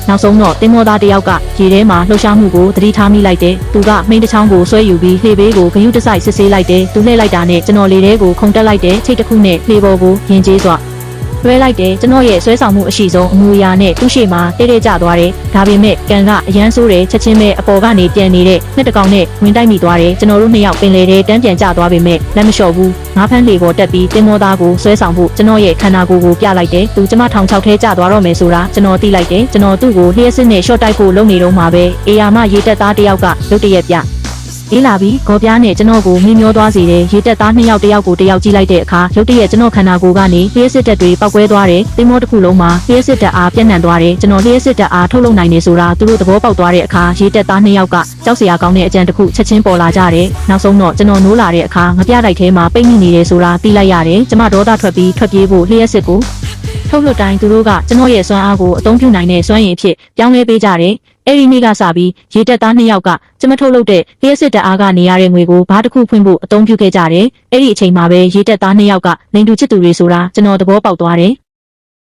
နောက်ဆုံးတော့တင်မောသားတယောက်ကရေထဲမှာလှုပ်ရှားမှုကိုသတိထားမိလိုက်တယ်သူကမိန်းတစ်ချောင်းကိုဆွဲယူပြီးလှေဘေးကိုဂယုတစိုက်စစ်ဆေးလိုက်တယ်သူလှည့်လိုက်တာနဲ့ကျွန်တော်လေထဲကိုခုန်တက်လိုက်တယ်ချိတ်တစ်ခုနဲ့လှေပေါ်ကိုရင်ကျေးစွာလွှဲလိုက်တယ်ကျွန်တော်ရဲ့ဆွဲဆောင်မှုအရှိဆုံးအမူအရာနဲ့သူ့ရှေ့မှာတိတ်ကျသွားတယ်ဒါပေမဲ့ကန်ကအရန်ဆိုးတယ်ချက်ချင်းပဲအပေါ်ကနေပြန်နေတဲ့နှစ်တကောင်နဲ့ဝင်တိုက်မိသွားတယ်ကျွန်တော်တို့နှစ်ယောက်ပင်လေထဲတန်းပြန်ကျသွားပေမဲ့လက်မလျှော့ဘူးငါးဖမ်းလေပေါ်တက်ပြီးတင်မောသားကိုဆွဲဆောင်ဖို့ကျွန်တော်ရဲ့ခန္ဓာကိုယ်ကိုပြလိုက်တယ်သူကျမထောင်ချောက်ထဲကျသွားတော့မယ်ဆိုတာကျွန်တော်သိလိုက်တယ်ကျွန်တော်သူ့ကိုလျှက်စစ်နဲ့ရှော့တိုက်ဖို့လုပ်နေတော့မှာပဲအေယာမရေတက်သားတယောက်ကရုတ်တရက်ပြအေးလာပြီးဂေါ်ပြားနဲ့ကျွန်တော်ကိုမင်းမျောသွားစေတယ်ရေတက်သားနှစ်ယောက်တယောက်ကိုတယောက်ကြည့်လိုက်တဲ့အခါရုတ်တရက်ကျွန်တော်ခန္ဓာကိုယ်ကနေလျှက်စစ်တက်တွေပောက်ကွဲသွားတယ်သင်္ဘောတစ်ခုလုံးမှာလျှက်စစ်တက်အားပြန့်နှံ့သွားတယ်ကျွန်တော်လျှက်စစ်တက်အားထုတ်လုပ်နိုင်နေဆိုတာသူတို့သဘောပေါက်သွားတဲ့အခါရေတက်သားနှစ်ယောက်ကကြောက်စရာကောင်းတဲ့အကြံတစ်ခုချက်ချင်းပေါ်လာကြတယ်နောက်ဆုံးတော့ကျွန်တော်နိုးလာတဲ့အခါငပြတိုက်ထဲမှာပိတ်မိနေတယ်ဆိုတာသိလိုက်ရတယ်ကျမဒေါသထွက်ပြီးထွက်ပြေးဖို့လျှက်စစ်ကိုထုတ်လွှတ်တိုင်းသူတို့ကကျွန်တော်ရဲ့စွမ်းအားကိုအသုံးပြုနိုင်တဲ့စွမ်းရည်အဖြစ်ပြောင်းလဲပေးကြတယ်အဲ့ဒီနေ့ကစပြီးရေတက်သားနှစ်ယောက်ကကျမထုတ်လုပ်တဲ့လျှက်စစ်တက်အားကနေရတဲ့ငွေကိုဘာတစ်ခုဖွင့်ဖို့အသုံးပြုခဲ့ကြတယ်အဲ့ဒီအချိန်မှာပဲရေတက်သားနှစ်ယောက်ကလိန်တူချစ်သူတွေဆိုတာကျွန်တော်သဘောပေါက်သွားတယ်